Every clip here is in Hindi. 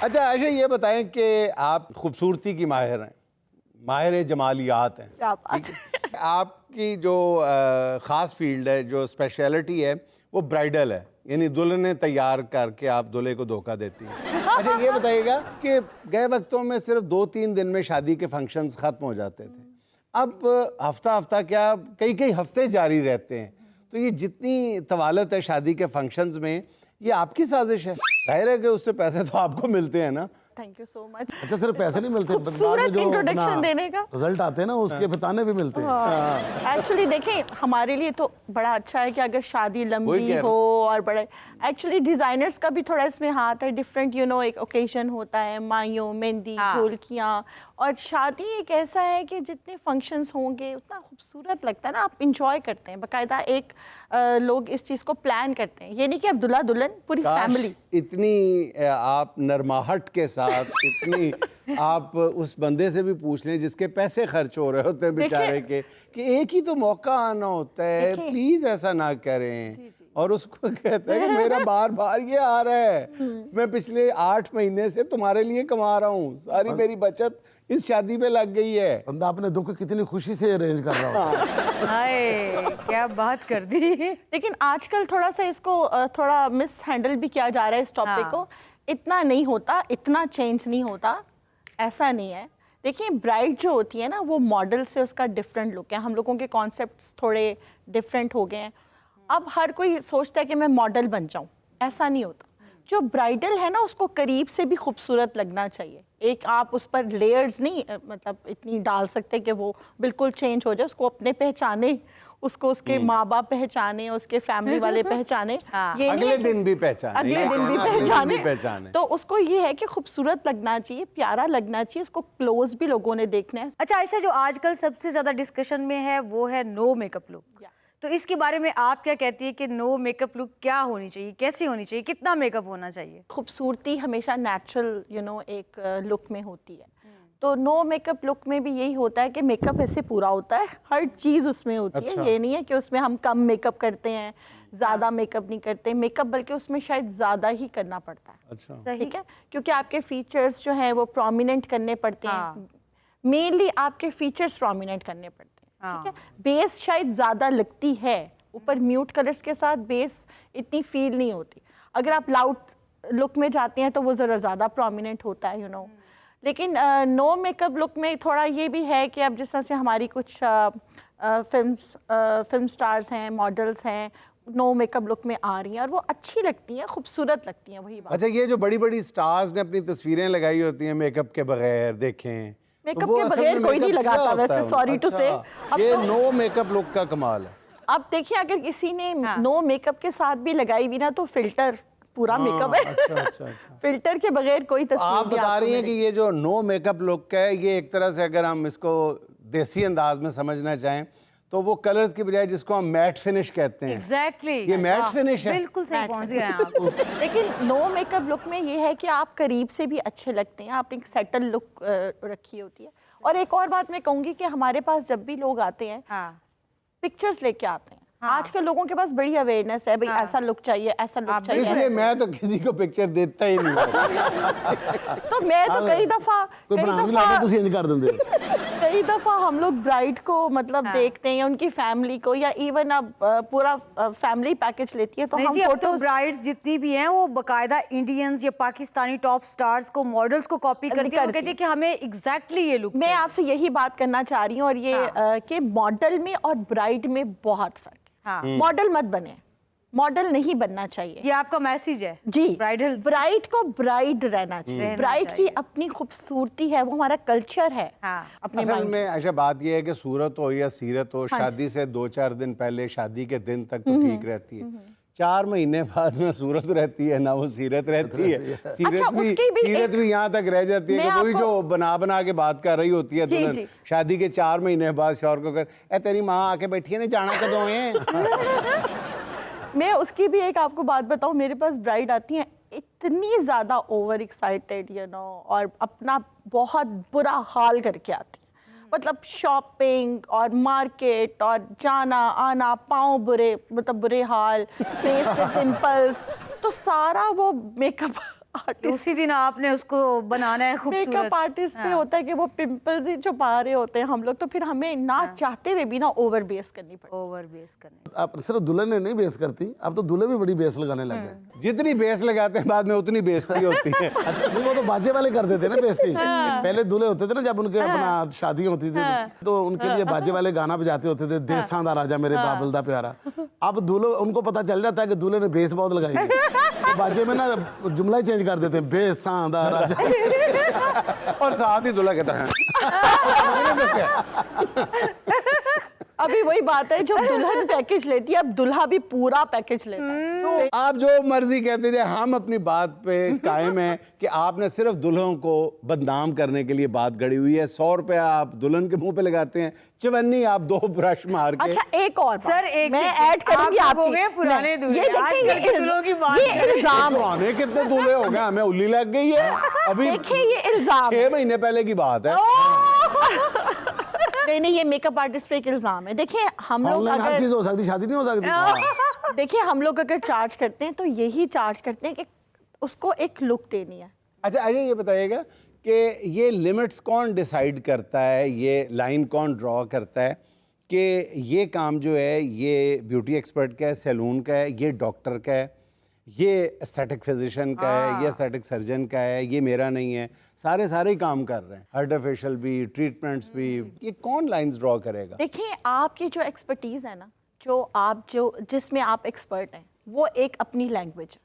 अच्छा आयशा, ये बताएं कि आप खूबसूरती की माहिर हैं, माहिर जमालियात हैं। क्या बात है। आपकी जो ख़ास फील्ड है, जो स्पेशलिटी है, वो ब्राइडल है, यानी दुल्हने तैयार करके आप दूल्हे को धोखा देती हैं। अच्छा ये बताइएगा कि गए वक्तों में सिर्फ 2-3 दिन में शादी के फंक्शंस ख़त्म हो जाते थे, अब हफ्ता हफ्ता क्या कई कई हफ्ते जारी रहते हैं। तो ये जितनी तवालत है शादी के फंक्शंस में, ये आपकी साजिश है? जाहिर है कि उससे पैसे तो आपको मिलते हैं ना। Thank you so much. अच्छा, सिर्फ पैसे नहीं मिलते, खूबसूरत इंट्रोडक्शन देने का रिजल्ट आते हैं ना, उसके बताने भी मिलते हैं। एक्चुअली देखें, हमारे लिए तो बड़ा अच्छा है कि अगर शादी लंबी हो और बड़े, एक्चुअली डिजाइनर्स का भी थोड़ा इसमें हाथ है। डिफरेंट एक ओकेजन होता है, माइयों, मेहंदी, ढोलकियाँ, और शादी एक ऐसा है कि जितने फंक्शंस होंगे उतना खूबसूरत लगता है ना, आप इंजॉय करते हैं। बाकायदा एक लोग इस चीज़ को प्लान करते हैं, ये नहीं कि अब दुल्हा दुल्हन पूरी फैमिली। इतनी आप नरमाहट के साथ इतनी आप उस बंदे से भी पूछ लें जिसके पैसे खर्च हो रहे होते हैं बेचारे के, कि एक ही तो मौका आना होता है, प्लीज ऐसा ना करें। और उसको कहता है कि मेरा बार बार ये आ रहा है, मैं पिछले 8 महीने से तुम्हारे लिए कमा रहा हूँ, सारी मेरी बचत इस शादी पे लग गई है। बंदा अपने दुख कितनी खुशी से अरेंज कर रहा होता हाय, क्या बात कर दी। लेकिन आजकल थोड़ा सा इसको थोड़ा मिस हैंडल भी किया जा रहा है इस टॉपिक को। इतना नहीं होता, इतना चेंज नहीं होता, ऐसा नहीं है। देखिए, ब्राइड जो होती है ना, वो मॉडल से उसका डिफरेंट लुक है। हम लोगों के कॉन्सेप्ट्स थोड़े डिफरेंट हो गए हैं। अब हर कोई सोचता है कि मैं मॉडल बन जाऊं, ऐसा नहीं होता। जो ब्राइडल है ना, उसको करीब से भी खूबसूरत लगना चाहिए। एक आप उस पर लेयर्स नहीं मतलब इतनी डाल सकते कि वो बिल्कुल चेंज हो जाए। उसको अपने पहचाने, उसको उसके माँ बाप पहचाने, उसके फैमिली वाले पहचाने, ये अगले दिन भी पहचाने, अगले दिन भी पहचाने। तो उसको ये है कि खूबसूरत लगना चाहिए, प्यारा लगना चाहिए, उसको क्लोज भी लोगों ने देखना है। अच्छा आयशा, जो आजकल सबसे ज्यादा डिस्कशन में है वो है नो मेकअप लुक। तो इसके बारे में आप क्या कहती है कि नो मेकअप लुक क्या होनी चाहिए, कैसी होनी चाहिए, कितना मेकअप होना चाहिए? खूबसूरती हमेशा नेचुरल एक लुक में होती है। तो नो मेकअप लुक में भी यही होता है कि मेकअप ऐसे पूरा होता है, हर चीज़ उसमें होती है। ये नहीं है कि उसमें हम कम मेकअप करते हैं, ज़्यादा मेकअप नहीं करते। मेकअप बल्कि उसमें शायद ज़्यादा ही करना पड़ता है। अच्छा, ठीक है, क्योंकि आपके फीचर्स जो हैं वो प्रोमिनेंट करने पड़ते हैं। मेनली आपके फीचर्स प्रोमिनेंट करने पड़ते हैं। ठीक है, बेस शायद ज़्यादा लगती है, ऊपर म्यूट कलर्स के साथ बेस इतनी फील नहीं होती। अगर आप लाउड लुक में जाते हैं तो वो ज़रा ज़्यादा प्रोमिनेंट होता है लेकिन नो मेकअप लुक में थोड़ा ये भी है कि अब जिस तरह से हमारी कुछ फिल्म स्टार्स हैं, मॉडल्स हैं, नो मेकअप लुक में आ रही हैं और वो अच्छी लगती हैं, खूबसूरत लगती हैं। वही बात। अच्छा, ये जो बड़ी बड़ी स्टार्स ने अपनी तस्वीरें लगाई होती हैं मेकअप के बगैर, देखें मेकअप के बगैर कोई नहीं लगाता वैसे, सॉरी टू से। ये नो मेकअप लुक का कमाल है। अब देखिए, अगर किसी ने नो मेकअप के साथ भी लगाई हुई ना, तो फिल्टर पूरा मेकअप है। अच्छा। फिल्टर के बगैर कोई तस्वीर आप बता रही हैं कि ये जो नो मेकअप लुक है, ये एक तरह से अगर हम इसको देसी अंदाज में समझना चाहें तो वो कलर्स की बजाय जिसको हम मैट फिनिश कहते हैं, एग्जैक्टली ये मैट फिनिश है। बिल्कुल सही पहुंच गए आप। लेकिन नो मेकअप लुक में ये है कि आप करीब से भी अच्छे लगते हैं, आपने एक सेटल लुक रखी होती है। और एक और बात मैं कहूँगी कि हमारे पास जब भी लोग आते हैं, पिक्चर्स लेके आते हैं। आजकल लोगों के पास बड़ी अवेयरनेस है, भाई ऐसा लुक चाहिए, ऐसा लुक चाहिए। इसलिए मैं तो किसी को पिक्चर देता ही नहीं। तो मैं तो कई दफा हम लोग ब्राइड को मतलब देखते हैं, उनकी फैमिली को, या इवन अब पूरा फैमिली पैकेज लेती है तो हम फोटो ब्राइड्स जितनी भी हैं वो बकायदा इंडियंस या पाकिस्तानी टॉप स्टार्स को, मॉडल्स को कॉपी करती है, कहती है कि हमें एग्जैक्टली ये लुक। मैं आपसे यही बात करना चाह रही हूँ, और ये कि मॉडल में और ब्राइड में बहुत फर्क है। मॉडल मत बने, मॉडल नहीं बनना चाहिए। ये आपका मैसेज है जी। ब्राइड को ब्राइड रहना चाहिए। ब्राइड की अपनी खूबसूरती है, वो हमारा कल्चर है। अपने असल में अच्छा बात यह है कि सूरत हो या सीरत हो, शादी से 2-4 दिन पहले, शादी के दिन तक तो ठीक रहती है। 4 महीने बाद में सूरत रहती है ना, वो सीरत रहती है। सीरत भी यहाँ तक रह जाती है कि वही जो बना के बात कर रही होती है दुल्हन, शादी के 4 महीने बाद शौहर को ए तेरी माँ आके बैठी है ना, जाना कदों है। मैं उसकी भी एक आपको बात बताऊं, मेरे पास ब्राइड आती हैं इतनी ज्यादा ओवर एक्साइटेड और अपना बहुत बुरा हाल करके आती हैं। मतलब शॉपिंग और मार्केट और जाना आना, पाँव बुरे, मतलब बुरे हाल, फेस पे पिंपल्स, तो सारा वो मेकअप उसी दिन आपने उसको बनाना है खूबसूरत। मेकअप आर्टिस्ट पे होता है कि वो पिंपल्स ही छुपा रहे होते हैं हम लोग, तो फिर हमें ना चाहते हुए भी ना ओवर बेस करनी पड़ती है। ओवर बेस करने। आप सिर्फ दुल्हन ने नहीं बेस करती, अब तो दूल्हे भी बड़ी बेस लगाने लगे। जितनी बेस लगाते हैं बाद में उतनी बेइज्जती होती है। अच्छा, नहीं, वो तो बाजे वाले कर देते ना बेइज्जती। पहले दूल्हे होते थे ना, जब उनके अपना शादी होती थी तो उनके लिए बाजे वाले गाना बजाते होते थे, देसां दा राजा मेरे बाबल दा प्यारा। अब दूल्हे उनको पता चल जाता है कि दूल्हे ने बेस बहुत लगाई है, तो बाजे में ना जुमला ही चेंज कर देते हैं, बेसां दा राजा। और साथ ही दूल्हा कहता है अभी वही बात है, जो दुल्हन पैकेज लेती है अब दूल्हा भी पूरा पैकेज लेता है। तो आप जो मर्जी कहते थे, हम अपनी बात पे कायम हैं कि आपने सिर्फ दुल्हन को बदनाम करने के लिए बात गड़ी हुई है। 100 रुपया आप दुल्हन के मुंह पे लगाते हैं, चवन्नी आप 2 ब्रश मार के। अच्छा एक और बात, सर, एक मैं सेकंड, ऐड करूंगी आप आपकी। हो गए पुराने दूल्हे, ये देखिए, आजकल के दूल्हों की बात ये करें। इल्जाम है। पुराने कितने दूल्हे हो गए, हमें उल्ली लग गई है। अभी देखिए ये इल्जाम 6 महीने पहले की बात है। नहीं, ये मेकअप आर्टिस्ट पे एक इल्जाम है। देखिए हम लोग ऑनलाइन हर चीज अगर हो सकती, शादी नहीं हो सकती। देखिए हम लोग अगर चार्ज करते हैं तो यही चार्ज करते हैं कि उसको एक लुक देनी है। अच्छा ये बताइएगा कि ये लिमिट्स कौन डिसाइड करता है, ये लाइन कौन ड्रॉ करता है कि ये काम जो है ये ब्यूटी एक्सपर्ट का है, सैलून का है, ये डॉक्टर का है, ये एस्थेटिक फिजिशियन का है, ये एस्थेटिक सर्जन का है, ये मेरा नहीं है। सारे ही काम कर रहे हैं, हाइड्रा फेशियल भी, ट्रीटमेंट्स भी। ये कौन लाइंस ड्रॉ करेगा? देखिए आपकी जो एक्सपर्टीज है ना, जो जिसमें आप एक्सपर्ट हैं, वो एक अपनी लैंग्वेज है।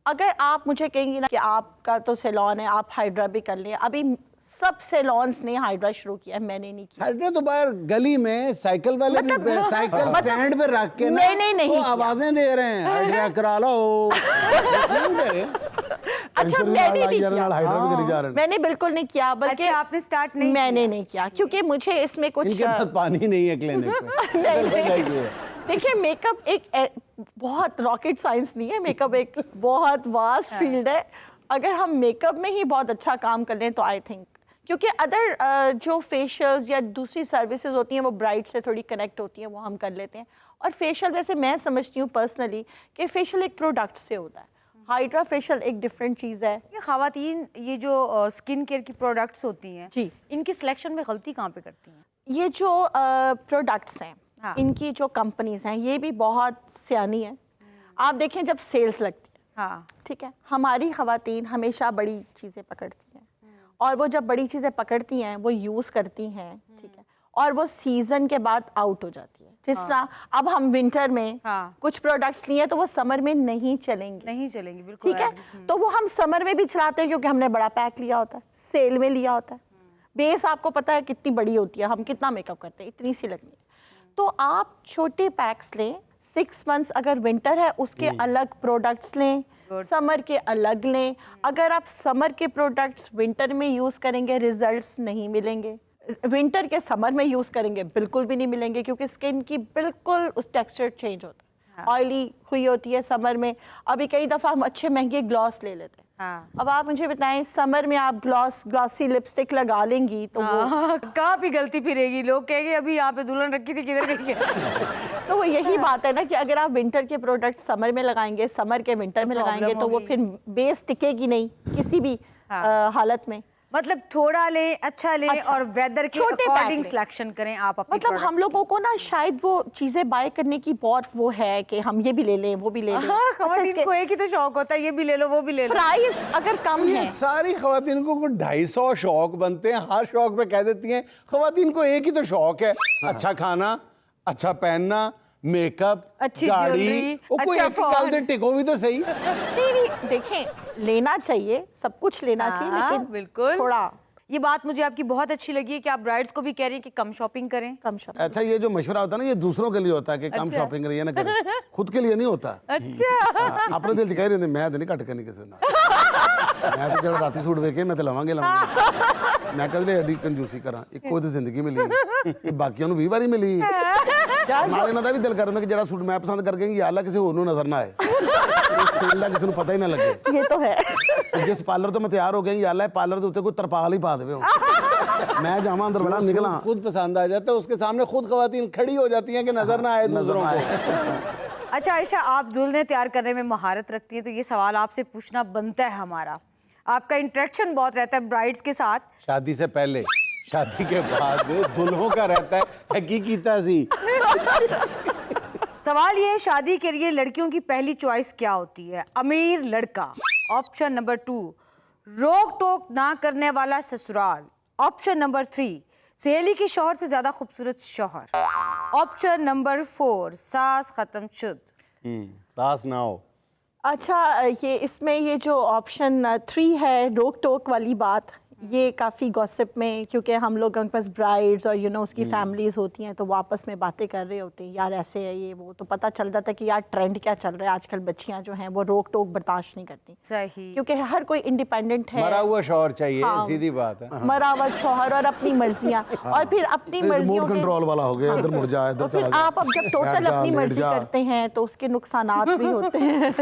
अगर आप मुझे कहेंगी ना कि आपका तो सैलून है, आप हाइड्रा भी कर लें, अभी सब सैलून्स ने हाइड्रा शुरू किया है, मैंने नहीं किया। हाइड्रा तो बाहर गली में साइकिल वाले भी साइकिल स्टैंड पे रख के ना नहीं तो आवाजें दे रहे हैं, हाइड्रा करा लो। अच्छा मैंने नहीं किया, हाइड्रा भी करी जा रहे हैं। मैंने बिल्कुल नहीं किया, बल्कि अच्छा, आपने स्टार्ट नहीं मैंने नहीं किया क्योंकि मुझे इसमें कुछ इनके पास पानी नहीं है क्लिनिक पे। देखिए मेकअप एक बहुत रॉकेट साइंस नहीं है, मेकअप एक बहुत वास्ट फील्ड है। अगर हम मेकअप में ही बहुत अच्छा काम कर लें तो आई थिंक, क्योंकि अदर जो फेशियल्स या दूसरी सर्विसेज होती हैं वो ब्राइड से थोड़ी कनेक्ट होती हैं, वो हम कर लेते हैं। और फेशियल वैसे मैं समझती हूँ पर्सनली कि फेशियल एक प्रोडक्ट से होता है, हाइड्रा फेशियल एक डिफरेंट चीज़ है। ये ख़वातीन ये जो स्किन केयर की प्रोडक्ट्स होती हैं जी, इनकी सिलेक्शन में गलती कहाँ पे करती हैं? ये जो प्रोडक्ट्स हैं, हाँ। इनकी जो कंपनीज हैं ये भी बहुत सियानी है। आप देखें जब सेल्स लगती है, हाँ, ठीक है, हमारी ख़वातीन हमेशा बड़ी चीज़ें पकड़ती हैं, और वो जब बड़ी चीज़ें पकड़ती हैं वो यूज़ करती हैं, ठीक है, और वो सीज़न के बाद आउट हो जाती है। जिस तरह अब हम विंटर में हाँ। कुछ प्रोडक्ट्स लिए तो वो समर में नहीं चलेंगे, नहीं चलेंगी, बिल्कुल। ठीक है, तो वो हम समर में भी चलाते हैं क्योंकि हमने बड़ा पैक लिया होता है, सेल में लिया होता है। बेस आपको पता है कितनी बड़ी होती है, हम कितना मेकअप करते हैं, इतनी सी लगनी है। तो आप छोटे पैक्स लें, 6 मंथ्स अगर विंटर है उसके अलग प्रोडक्ट्स लें, समर के अलग लें। अगर आप समर के प्रोडक्ट्स विंटर में यूज़ करेंगे रिजल्ट्स नहीं मिलेंगे, विंटर के समर में यूज़ करेंगे बिल्कुल भी नहीं मिलेंगे, क्योंकि स्किन की बिल्कुल उस टेक्सचर चेंज होता है, ऑयली हुई होती है समर में। अभी कई दफ़ा हम अच्छे महंगे ग्लॉस ले लेते हैं। हाँ। अब आप मुझे बताएं समर में आप ग्लॉसी लिपस्टिक लगा लेंगी तो वो कहाँ भी गलती फिरेगी, लोग कहेंगे अभी यहाँ पे दुल्हन रखी थी किधर गई है? तो वो यही बात है ना कि अगर आप विंटर के प्रोडक्ट समर में लगाएंगे, समर के विंटर में लगाएंगे तो वो फिर बेस टिकेगी नहीं किसी भी हालत में। मतलब थोड़ा लें, अच्छा लें, अच्छा, और वेदर के छोटे अकॉर्डिंग पैक लें। सिलेक्शन करें आप अपनी मतलब हम products लोगों को ना शायद वो चीजें बाय करने की बहुत वो है कि हम ये भी ले लें वो भी ले लें। हाँ, अच्छा, खवातीन इसके को एक ही तो शौक होता है, ये भी ले लो वो भी ले लो। प्राइस अगर कम ये है, सारी खवातीन को 250 शौक बनते हैं, हर शौक पे कह देती हैं खवातीन को एक ही तो शौक है, अच्छा खाना, अच्छा पहनना, मेकअप, अच्छी गाड़ी। ज्वेलरी, वो कोई अच्छा एक ही गल दे टिको भी तो सही। नहीं देखें लेना चाहिए, सब कुछ लेना चाहिए, हाँ, लेकिन बिल्कुल। थोड़ा ये बात मुझे आपकी बहुत अच्छी लगी है कि आप ब्राइड्स को भी कह रही हैं कि कम शॉपिंग करें। कम शॉपिंग। अच्छा, ये जो मशवरा होता है ना, ये दूसरों के लिए होता है कि कम अच्छा। शॉपिंग करिए ना करें, खुद के लिए नहीं होता। अच्छा, हाँ, अपने दिल च कह रहे थे मैं तो नहीं घट के नहीं किसी ना, मैं तो जरा राती सूट वेखे मैं तो लवांगे मैं कदे एडी कंजूसी करा, इको तो जिंदगी मिली, बाकियों ਨੂੰ 20 ਵਾਰੀ मिली। ਨਾਲੇ ਇਹਨਾਂ ਦਾ ਵੀ ਦਿਲ ਕਰਦਾ ਕਿ ਜਿਹੜਾ ਸੂਟ ਮੈਂ ਪਸੰਦ ਕਰਕੇ ਯਾ ਅੱਲਾ ਕਿਸੇ ਹੋਰ ਨੂੰ ਨਜ਼ਰ ਨਾ ਆਏ, ਇਸ ਸੇਲ ਦਾ ਕਿਸੇ ਨੂੰ ਪਤਾ ਹੀ ਨਾ ਲੱਗੇ। ये तो है। ਜਿਸ ਪਾਰਲਰ ਤੋਂ ਮੈਂ ਤਿਆਰ ਹੋ ਗਿਆ ਯਾ ਅੱਲਾ ਪਾਰਲਰ ਦੇ ਉੱਤੇ ਕੋਈ ਤਰਪਾਲ ਹੀ ਪਾ ਦੇਵੇ ਹੁਣ ਮੈਂ ਜਾਵਾਂ ਅੰਦਰ ਬੜਾ ਨਿਕਲਾਂ। खुद पसंद आ जाता है, उसके सामने खुद खवातीन खड़ी हो जाती हैं कि नजर ना आए दूसरों को। अच्छा आयशा, आप दुल्हने तैयार करने में महारत रखती हैं, तो ये सवाल आपसे पूछना बनता है हमारा। आपका इंटरेक्शन बहुत रहता है ब्राइड्स के साथ। शादी से पहले, शादी के बाद दुल्हों का रहता है हकीकीता सी। सवाल ये है, शादी के लिए लड़कियों की पहली चॉइस क्या होती है? अमीर लड़का, ऑप्शन नंबर 2, रोक टोक ना करने वाला ससुराल, ऑप्शन नंबर 3, सहेली के शौहर से ज्यादा खूबसूरत शौहर, ऑप्शन नंबर 4, सास खत्म शुद्ध। सास ना हो। अच्छा, ये इसमें ये जो ऑप्शन 3 है, रोक टोक वाली बात, ये काफ़ी गॉसिप में, क्योंकि हम लोगों के पास ब्राइड्स और उसकी फैमिलीज होती हैं, तो वो आपस में बातें कर रहे होते हैं, यार ऐसे है ये वो, तो पता चल जाता है कि यार ट्रेंड क्या चल रहा है। आजकल बच्चियां जो हैं वो रोक टोक बर्दाश्त नहीं करती, सही, क्योंकि हर कोई इंडिपेंडेंट है। मरा हुआ शौहर चाहिए, हाँ। सीधी बात है। मरा हुआ शौहर और अपनी मर्जियां, और फिर अपनी मर्जियों रिमोट के कंट्रोल वाला हो गया, इधर मुड़ जा, इधर और फिर चला जा। आप अब जब टोटल बैठ जा, अपनी लेट मर्जी जा। करते हैं तो उसके नुकसानात भी होते हैं।